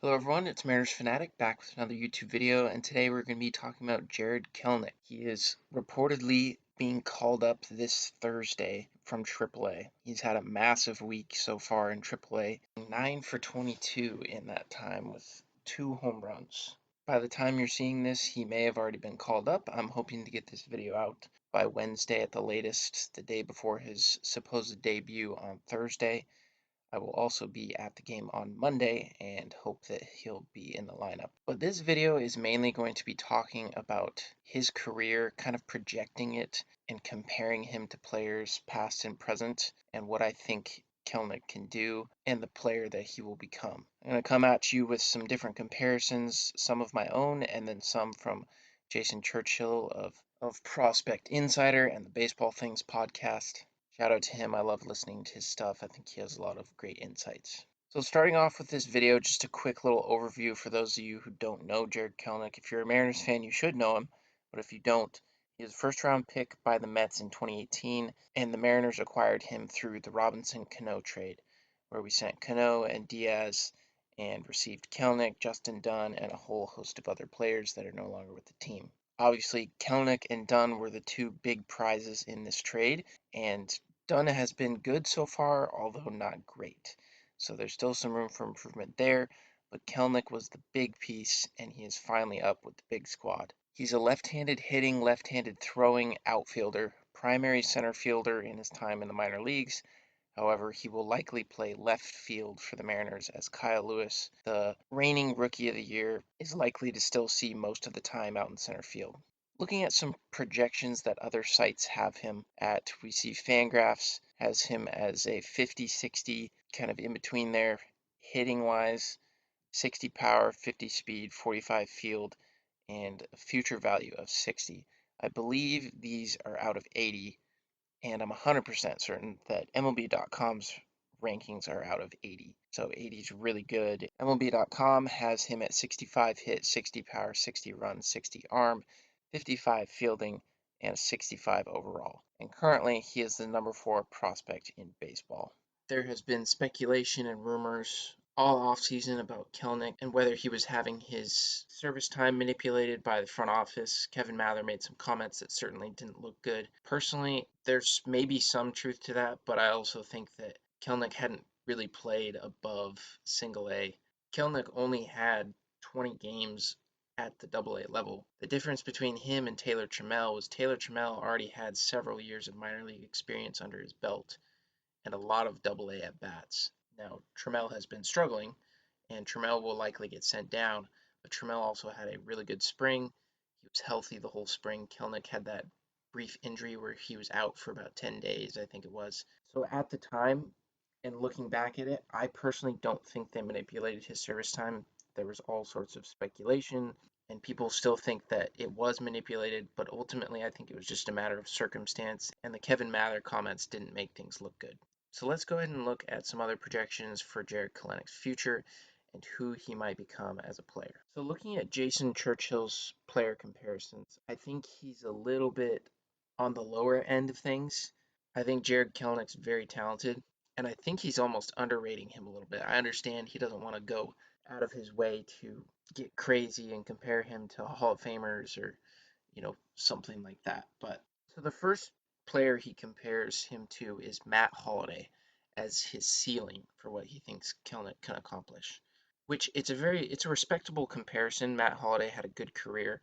Hello everyone, it's Mariners Fanatic back with another YouTube video, and today we're going to be talking about Jarred Kelenic. He is reportedly being called up this Thursday from AAA. He's had a massive week so far in AAA, 9 for 22 in that time with 2 home runs. By the time you're seeing this, he may have already been called up. I'm hoping to get this video out by Wednesday at the latest, the day before his supposed debut on Thursday. I will also be at the game on Monday and hope that he'll be in the lineup. But this video is mainly going to be talking about his career, kind of projecting it and comparing him to players past and present, and what I think Kelenic can do and the player that he will become. I'm going to come at you with some different comparisons, some of my own and then some from Jason Churchill of Prospect Insider and the Baseball Things podcast. Shout out to him. I love listening to his stuff. I think he has a lot of great insights. So starting off with this video, just a quick little overview for those of you who don't know Jarred Kelenic. If you're a Mariners fan, you should know him, but if you don't, he was a first-round pick by the Mets in 2018, and the Mariners acquired him through the Robinson-Cano trade, where we sent Cano and Diaz and received Kelenic, Justin Dunn, and a whole host of other players that are no longer with the team. Obviously, Kelenic and Dunn were the two big prizes in this trade, and Dunn has been good so far, although not great. So there's still some room for improvement there, but Kelenic was the big piece, and he is finally up with the big squad. He's a left-handed hitting, left-handed throwing outfielder, primary center fielder in his time in the minor leagues. However, he will likely play left field for the Mariners as Kyle Lewis, the reigning Rookie of the Year, is likely to still see most of the time out in center field. Looking at some projections that other sites have him at, we see Fangraphs has him as a 50-60, kind of in between there, hitting wise, 60 power, 50 speed, 45 field, and a future value of 60. I believe these are out of 80, and I'm 100% certain that MLB.com's rankings are out of 80. So 80 is really good. MLB.com has him at 65 hit, 60 power, 60 run, 60 arm, 55 fielding, and a 65 overall. And currently, he is the number 4 prospect in baseball. There has been speculation and rumors all offseason about Kelenic and whether he was having his service time manipulated by the front office. Kevin Mather made some comments that certainly didn't look good. Personally, there's maybe some truth to that, but I also think that Kelenic hadn't really played above single A. Kelenic only had 20 games at the AA level. The difference between him and Taylor Trammell was Taylor Trammell already had several years of minor league experience under his belt and a lot of AA at bats. Now, Trammell has been struggling, and Trammell will likely get sent down, but Trammell also had a really good spring. He was healthy the whole spring. Kelenic had that brief injury where he was out for about 10 days, I think it was. So at the time, and looking back at it, I personally don't think they manipulated his service time. There was all sorts of speculation, and people still think that it was manipulated, but ultimately I think it was just a matter of circumstance, and the Kevin Mather comments didn't make things look good. So let's go ahead and look at some other projections for Jarred Kelenic's future and who he might become as a player. So looking at Jason Churchill's player comparisons, I think he's a little bit on the lower end of things. I think Jarred Kelenic's very talented, and I think he's almost underrating him a little bit. I understand he doesn't want to go out of his way to get crazy and compare him to Hall of Famers or, something like that. But so the first player he compares him to is Matt Holliday as his ceiling for what he thinks Kelenic can accomplish. Which it's a respectable comparison. Matt Holliday had a good career,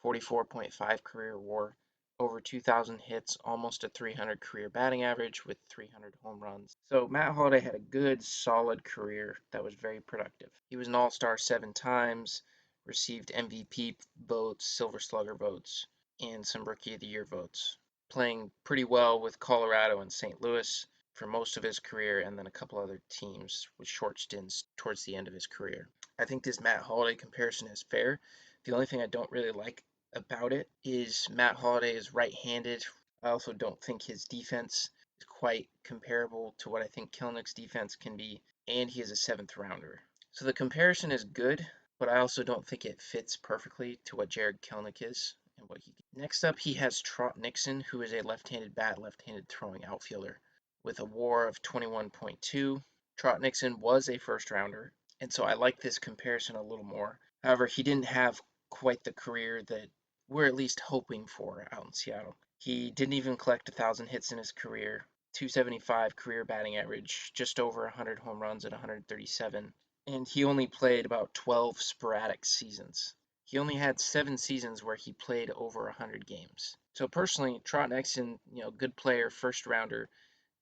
44.5 career WAR, over 2,000 hits, almost a 300 career batting average with 300 home runs. So Matt Holliday had a good, solid career that was very productive. He was an All-Star 7 times, received MVP votes, Silver Slugger votes, and some Rookie of the Year votes, playing pretty well with Colorado and St. Louis for most of his career, and then a couple other teams with short stints towards the end of his career. I think this Matt Holliday comparison is fair. The only thing I don't really like about it is Matt Holliday is right-handed. I also don't think his defense is quite comparable to what I think Kelenic's defense can be, and he is a 7th rounder. So the comparison is good, but I also don't think it fits perfectly to what Jarred Kelenic is and what he can. Next up, he has Trot Nixon, who is a left-handed bat, left-handed throwing outfielder with a WAR of 21.2. Trot Nixon was a first rounder, And so I like this comparison a little more. However, he didn't have quite the career that we're at least hoping for out in Seattle. He didn't even collect 1,000 hits in his career, 275 career batting average, just over 100 home runs at 137, and he only played about 12 sporadic seasons. He only had 7 seasons where he played over 100 games. So personally, Trot Nixon, good player, first rounder,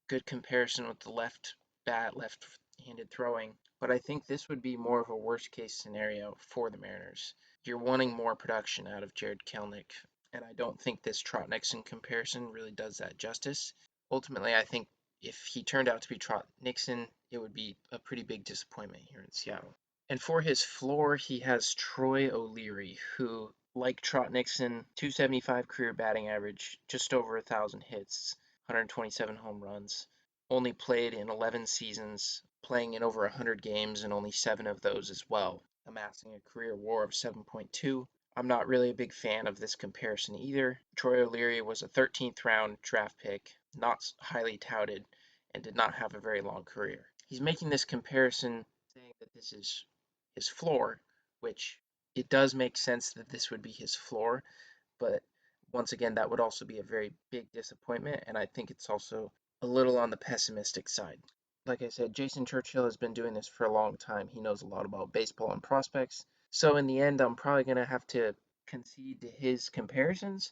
good comparison with the left bat, left-handed throwing. But I think this would be more of a worst-case scenario for the Mariners. You're wanting more production out of Jarred Kelenic, and I don't think this Trot Nixon comparison really does that justice. Ultimately, I think if he turned out to be Trot Nixon, it would be a pretty big disappointment here in Seattle. And for his floor, he has Troy O'Leary, who, like Trot Nixon, 275 career batting average, just over 1,000 hits, 127 home runs, only played in 11 seasons, playing in over 100 games and only 7 of those as well, amassing a career WAR of 7.2. I'm not really a big fan of this comparison either. Troy O'Leary was a 13th round draft pick, not highly touted, and did not have a very long career. He's making this comparison saying that this is his floor, which it does make sense that this would be his floor, but once again, that would also be a very big disappointment, and I think it's also a little on the pessimistic side. Like I said, Jason Churchill has been doing this for a long time. He knows a lot about baseball and prospects. So in the end, I'm probably going to have to concede to his comparisons,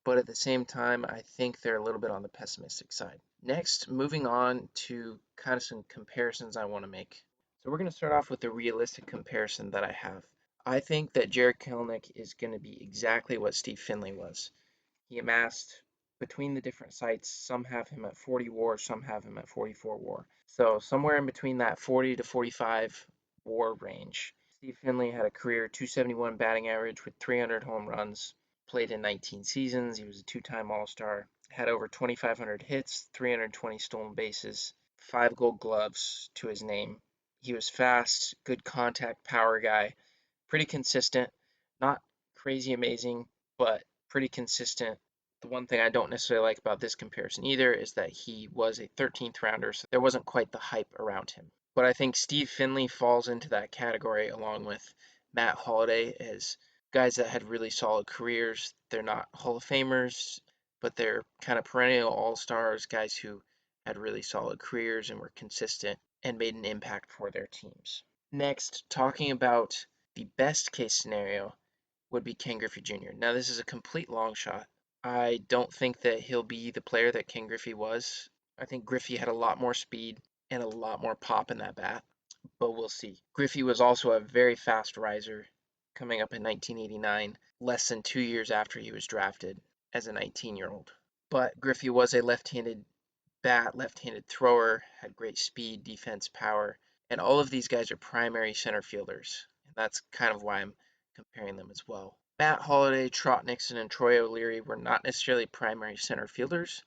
but at the same time, I think they're a little bit on the pessimistic side. Next, moving on to kind of some comparisons I want to make. So we're going to start off with the realistic comparison that I have. I think that Jarred Kelenic is going to be exactly what Steve Finley was. He amassed between the different sites, some have him at 40 WAR, some have him at 44 WAR. So somewhere in between that 40 to 45 WAR range. Steve Finley had a career 271 batting average with 300 home runs, played in 19 seasons. He was a two-time All-Star, had over 2,500 hits, 320 stolen bases, 5 gold gloves to his name. He was fast, good contact power guy, pretty consistent, not crazy amazing, but pretty consistent. The one thing I don't necessarily like about this comparison either is that he was a 13th rounder, so there wasn't quite the hype around him. But I think Steve Finley falls into that category along with Matt Holliday as guys that had really solid careers. They're not Hall of Famers, but they're kind of perennial all-stars, guys who had really solid careers and were consistent and made an impact for their teams. Next, talking about the best case scenario would be Ken Griffey Jr. Now, this is a complete long shot. I don't think that he'll be the player that Ken Griffey was. I think Griffey had a lot more speed and a lot more pop in that bat, but we'll see. Griffey was also a very fast riser coming up in 1989, less than 2 years after he was drafted as a 19-year-old. But Griffey was a left-handed bat, left-handed thrower, had great speed, defense, power, and all of these guys are primary center fielders. And that's kind of why I'm comparing them as well. Matt Holliday, Trot Nixon, and Troy O'Leary were not necessarily primary center fielders,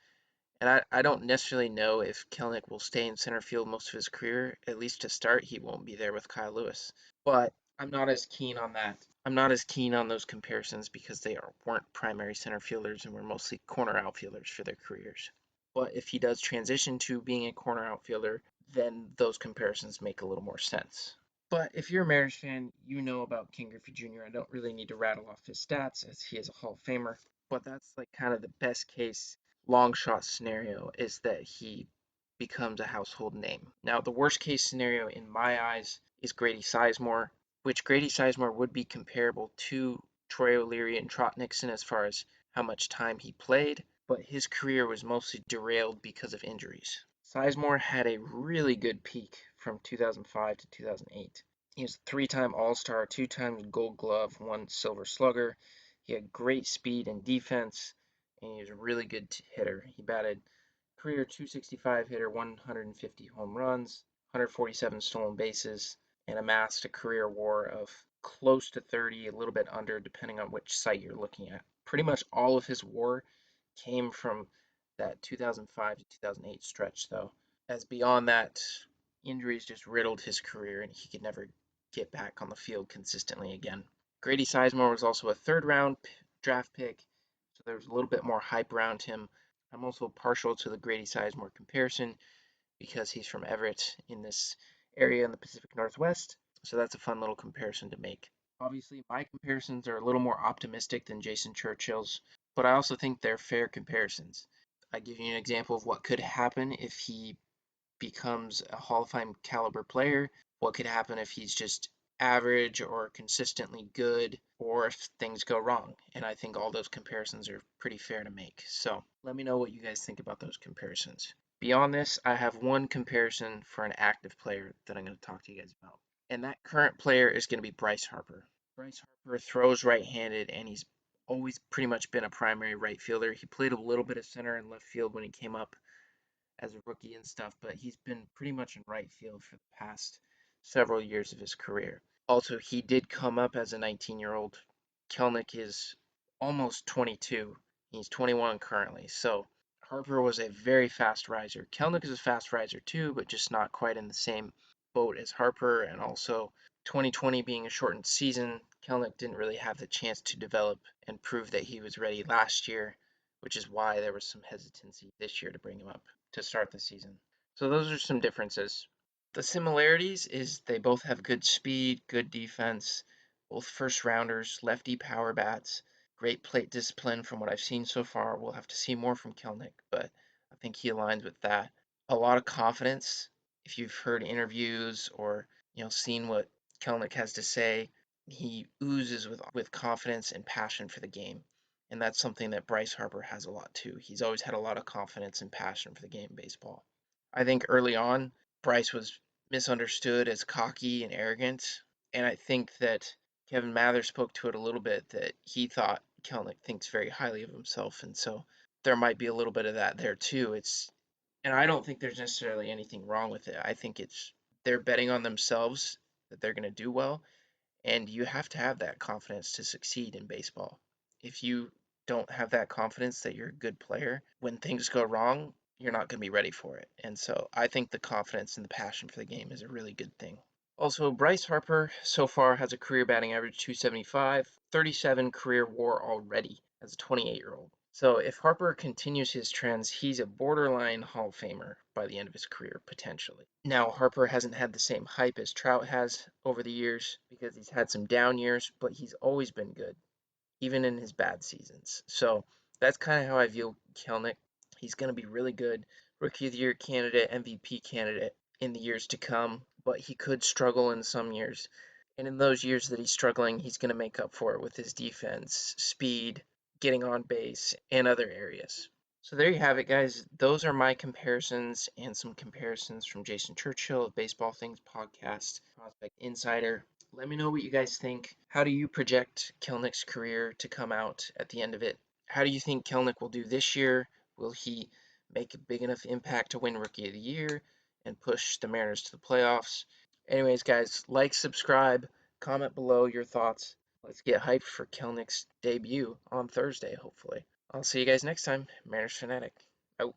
and I don't necessarily know if Kelenic will stay in center field most of his career. At least to start, he won't be there with Kyle Lewis. But I'm not as keen on that. I'm not as keen on those comparisons because weren't primary center fielders and were mostly corner outfielders for their careers. But if he does transition to being a corner outfielder, then those comparisons make a little more sense. But if you're a Mariners fan, you know about Ken Griffey Jr. I don't really need to rattle off his stats as he is a Hall of Famer. But that's like kind of the best case long shot scenario is that he becomes a household name. Now, the worst case scenario in my eyes is Grady Sizemore, which Grady Sizemore would be comparable to Troy O'Leary and Trot Nixon as far as how much time he played, but his career was mostly derailed because of injuries. Sizemore had a really good peak from 2005 to 2008. He was a three-time All-Star, two times Gold Glove, one Silver Slugger. He had great speed and defense, and he was a really good hitter. He batted career 265 hitter, 150 home runs, 147 stolen bases, and amassed a career WAR of close to 30, a little bit under, depending on which site you're looking at. Pretty much all of his WAR came from that 2005 to 2008 stretch, though, as beyond that, injuries just riddled his career and he could never get back on the field consistently again. Grady Sizemore was also a third round draft pick, so there was a little bit more hype around him. I'm also partial to the Grady Sizemore comparison because he's from Everett in this area in the Pacific Northwest. So that's a fun little comparison to make. Obviously, my comparisons are a little more optimistic than Jason Churchill's, but I also think they're fair comparisons. I give you an example of what could happen if he becomes a Hall of Fame caliber player, what could happen if he's just average or consistently good, or if things go wrong. And I think all those comparisons are pretty fair to make. So let me know what you guys think about those comparisons. Beyond this, I have one comparison for an active player that I'm going to talk to you guys about. And that current player is going to be Bryce Harper. Bryce Harper throws right-handed, and he's always pretty much been a primary right fielder. He played a little bit of center and left field when he came up as a rookie and stuff, but he's been pretty much in right field for the past several years of his career. Also, he did come up as a 19-year-old. Kelenic is almost 22. He's 21 currently. So Harper was a very fast riser. Kelenic is a fast riser too, but just not quite in the same boat as Harper. And also, 2020 being a shortened season, Kelenic didn't really have the chance to develop and prove that he was ready last year, which is why there was some hesitancy this year to bring him up to start the season. So those are some differences. The similarities is they both have good speed, good defense, both first rounders, lefty power bats, great plate discipline from what I've seen so far. We'll have to see more from Kelenic, but I think he aligns with that. A lot of confidence. If you've heard interviews or seen what Kelenic has to say, he oozes with confidence and passion for the game. And that's something that Bryce Harper has a lot too. He's always had a lot of confidence and passion for the game of baseball. I think early on, Bryce was misunderstood as cocky and arrogant, and I think that Kevin Mather spoke to it a little bit that he thought Kelenic thinks very highly of himself, and so there might be a little bit of that there too. And I don't think there's necessarily anything wrong with it. I think they're betting on themselves that they're going to do well, and you have to have that confidence to succeed in baseball. If you don't have that confidence that you're a good player, when things go wrong, you're not going to be ready for it. And so I think the confidence and the passion for the game is a really good thing. Also, Bryce Harper so far has a career batting average 275, 37 career WAR already as a 28-year-old. So if Harper continues his trends, he's a borderline Hall of Famer by the end of his career, potentially. Now, Harper hasn't had the same hype as Trout has over the years because he's had some down years, but he's always been good, even in his bad seasons. So that's kind of how I view Kelenic. He's going to be really good, Rookie of the Year candidate, MVP candidate in the years to come, but he could struggle in some years. And in those years that he's struggling, he's going to make up for it with his defense, speed, getting on base, and other areas. So there you have it, guys. Those are my comparisons and some comparisons from Jason Churchill of Baseball Things Podcast, Prospect Insider. Let me know what you guys think. How do you project Kelenic's career to come out at the end of it? How do you think Kelenic will do this year? Will he make a big enough impact to win Rookie of the Year and push the Mariners to the playoffs? Anyways, guys, like, subscribe, comment below your thoughts. Let's get hyped for Kelenic's debut on Thursday, hopefully. I'll see you guys next time. Mariners Fanatic, out.